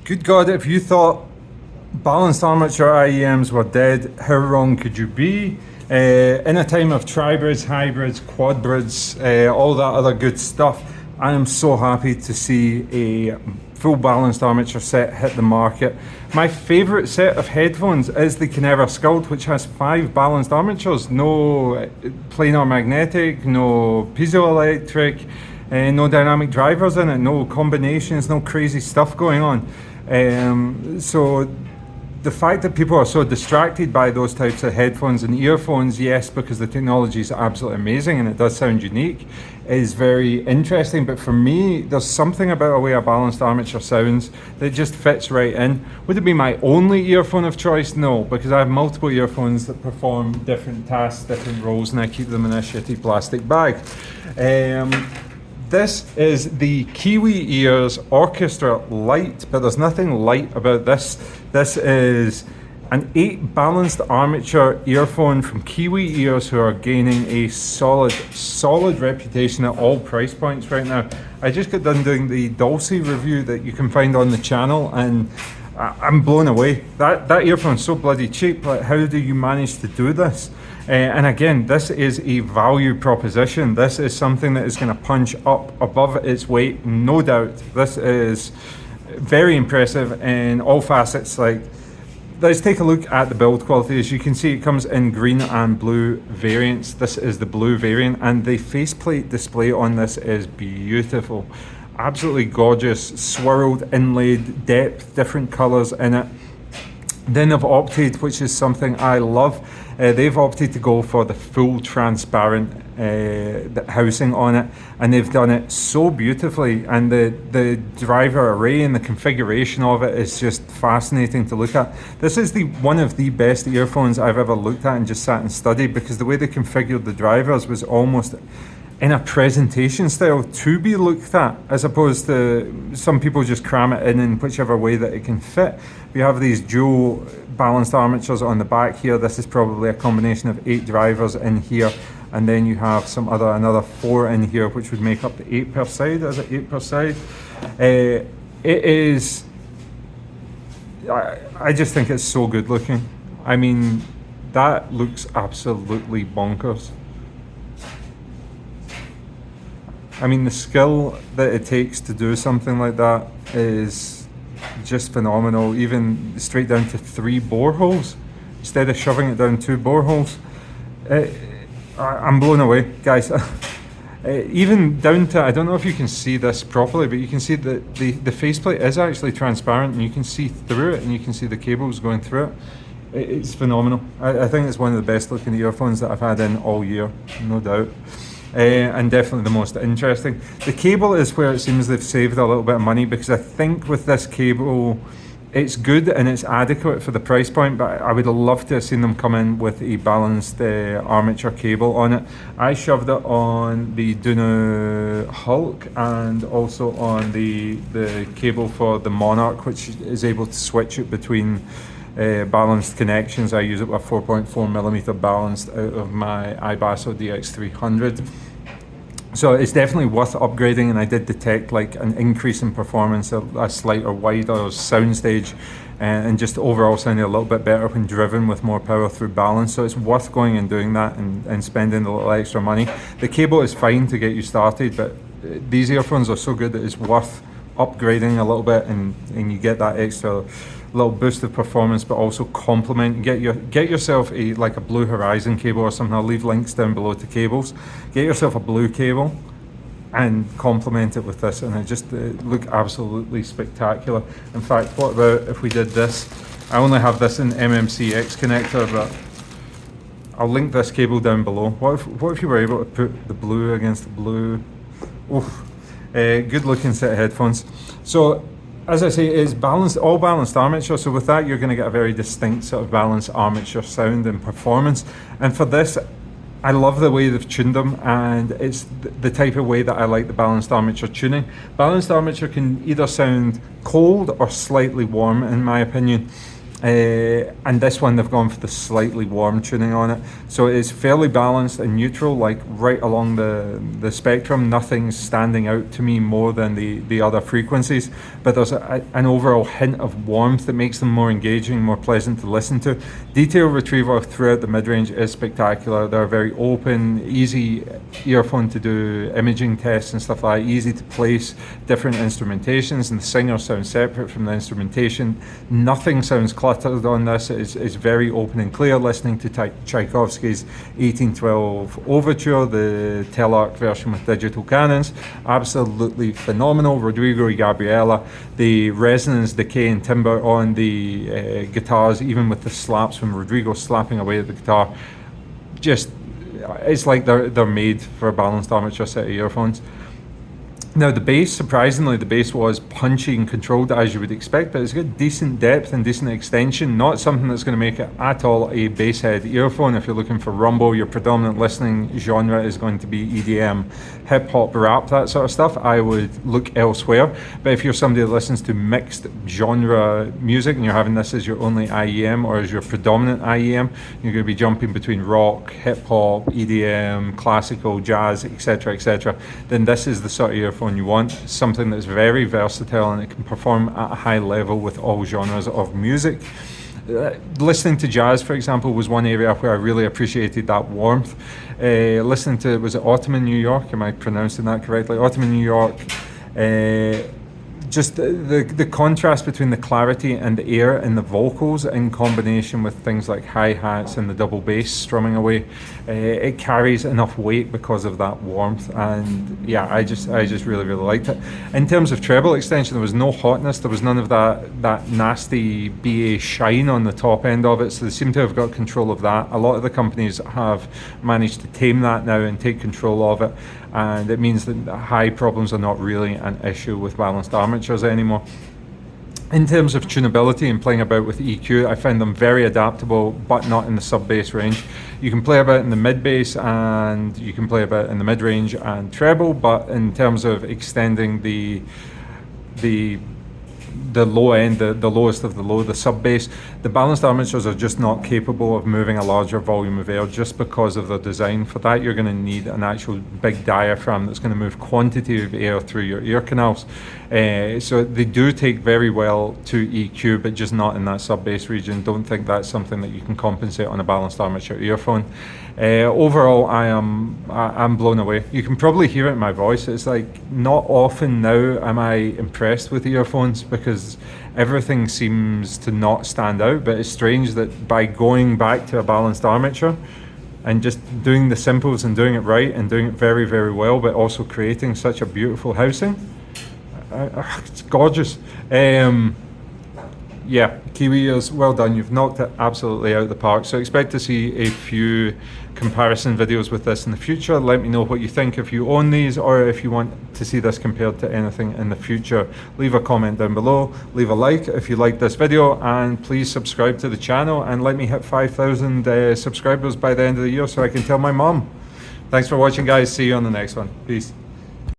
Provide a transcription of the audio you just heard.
Good God, if you thought balanced armature IEMs were dead, how wrong could you be? In a time of tribrids, hybrids, quadbrids, all that other good stuff, I am so happy to see a full balanced armature set hit the market. My favourite set of headphones is the Kineva Sculpt, which has 5 balanced armatures. No planar magnetic, no piezoelectric, no dynamic drivers in it, no combinations, no crazy stuff going on. So the fact that people are so distracted by those types of headphones and earphones, yes, because the technology is absolutely amazing and it does sound unique, is very interesting. But for me, there's something about a way a balanced armature sounds that just fits right in. Would it be my only earphone of choice? No, because I have multiple earphones that perform different tasks, different roles, and I keep them in a shitty plastic bag. This is the Kiwi Ears Orchestra Lite, but there's nothing light about this. This is an 8 balanced armature earphone from Kiwi Ears, who are gaining a solid reputation at all price points right now. I just got done doing the Dulce review that you can find on the channel, and I'm blown away. That earphone's so bloody cheap. Like, how do you manage to do this? And again, this is a value proposition. This is something that is going to punch up above its weight, no doubt. This is very impressive in all facets. Like, let's take a look at the build quality. As you can see, it comes in green and blue variants. This is the blue variant, and the faceplate display on this is beautiful. Absolutely gorgeous, swirled, inlaid, depth, different colors in it. Then they've opted, which is something I love, they've opted to go for the full transparent housing on it, and they've done it so beautifully, and the driver array and the configuration of it is just fascinating to look at. This is one of the best earphones I've ever looked at and just sat and studied, because the way they configured the drivers was almost in a presentation style to be looked at, as opposed to some people just cram it in whichever way that it can fit. We have these dual balanced armatures on the back here. This is probably a combination of 8 drivers in here, and then you have another 4 in here, which would make up the 8 per side. Is it 8 per side? It is, I just think it's so good looking. I mean, that looks absolutely bonkers. I mean, the skill that it takes to do something like that is just phenomenal, even straight down to 3 bore holes instead of shoving it down 2 bore holes. I'm blown away, guys. Even down to, I don't know if you can see this properly, but you can see that the faceplate is actually transparent, and you can see through it, and you can see the cables going through it. It's phenomenal. I think it's one of the best looking earphones that I've had in all year, no doubt. And definitely the most interesting. The cable is where it seems they've saved a little bit of money, because I think with this cable, it's good and it's adequate for the price point, but I would love to have seen them come in with a balanced armature cable on it. I shoved it on the Dunu Hulk and also on the cable for the Monarch, which is able to switch it between balanced connections. I use it with 4.4mm balanced out of my iBasso DX300. So it's definitely worth upgrading, and I did detect like an increase in performance, a slighter, wider soundstage, and just overall sounding a little bit better when driven with more power through balance. So it's worth going and doing that and spending a little extra money. The cable is fine to get you started, but these earphones are so good that it's worth upgrading a little bit, and you get that extra little boost of performance, but also complement. Get yourself a Blue Horizon cable or something. I'll leave links down below to cables. Get yourself a blue cable and complement it with this, and it just look absolutely spectacular. In fact, what about if we did this? I only have this in MMCX connector, but I'll link this cable down below. What if you were able to put the blue against the blue? Oof. Good looking set of headphones. So as I say, it's all balanced armature, so with that you're going to get a very distinct sort of balanced armature sound and performance. And for this, I love the way they've tuned them, and it's the type of way that I like the balanced armature tuning. Balanced armature can either sound cold or slightly warm, in my opinion. And this one they've gone for the slightly warm tuning on it, so it's fairly balanced and neutral, like right along the spectrum. Nothing's standing out to me more than the other frequencies, but there's an overall hint of warmth that makes them more engaging, more pleasant to listen to. Detail retrieval throughout the mid-range is spectacular. They're very open, easy earphone to do imaging tests and stuff like that, easy to place different instrumentations, and the singer sounds separate from the instrumentation. Nothing sounds cluttered on this. It's very open and clear. Listening to Tchaikovsky's 1812 Overture, the Telarc version with digital cannons, absolutely phenomenal. Rodrigo y Gabriela, the resonance, decay and timbre on the guitars, even with the slaps when Rodrigo's slapping away at the guitar, just it's like they're made for a balanced armature set of earphones. Now the bass, surprisingly, the bass was punchy and controlled as you would expect, but it's got decent depth and decent extension. Not something that's going to make it at all a bass head earphone. If you're looking for rumble, your predominant listening genre is going to be EDM, hip hop, rap, that sort of stuff, I would look elsewhere. But if you're somebody that listens to mixed genre music and you're having this as your only IEM or as your predominant IEM, you're going to be jumping between rock, hip hop, EDM, classical, jazz, etc., then this is the sort of earphone you want. Something that's very versatile and it can perform at a high level with all genres of music. Listening to jazz, for example, was one area where I really appreciated that warmth. Listening to, was it Autumn in New York? Am I pronouncing that correctly? Autumn in New York. Just the contrast between the clarity and the air and the vocals in combination with things like hi-hats and the double bass strumming away, it carries enough weight because of that warmth. And yeah, I just really liked it. In terms of treble extension, there was no hotness, there was none of that nasty BA shine on the top end of it, so they seem to have got control of that. A lot of the companies have managed to tame that now and take control of it, and it means that high problems are not really an issue with balanced armatures anymore. In terms of tunability and playing about with EQ, I find them very adaptable, but not in the sub-bass range. You can play about in the mid-bass and you can play about in the mid-range and treble, but in terms of extending the low end, the lowest of the low, the sub-bass, the balanced armatures are just not capable of moving a larger volume of air just because of their design. For that, you're going to need an actual big diaphragm that's going to move quantity of air through your ear canals. So they do take very well to EQ, but just not in that sub-bass region. Don't think that's something that you can compensate on a balanced armature earphone. Overall, I'm blown away. You can probably hear it in my voice. It's like not often now am I impressed with earphones because everything seems to not stand out, but it's strange that by going back to a balanced armature and just doing the simples and doing it right and doing it very, very well, but also creating such a beautiful housing, it's gorgeous. Yeah, Kiwi Ears, well done. You've knocked it absolutely out of the park. So expect to see a few comparison videos with this in the future. Let me know what you think if you own these or if you want to see this compared to anything in the future. Leave a comment down below, leave a like if you liked this video, and please subscribe to the channel and let me hit 5,000 subscribers by the end of the year so I can tell my mom. Thanks for watching, guys. See you on the next one. Peace.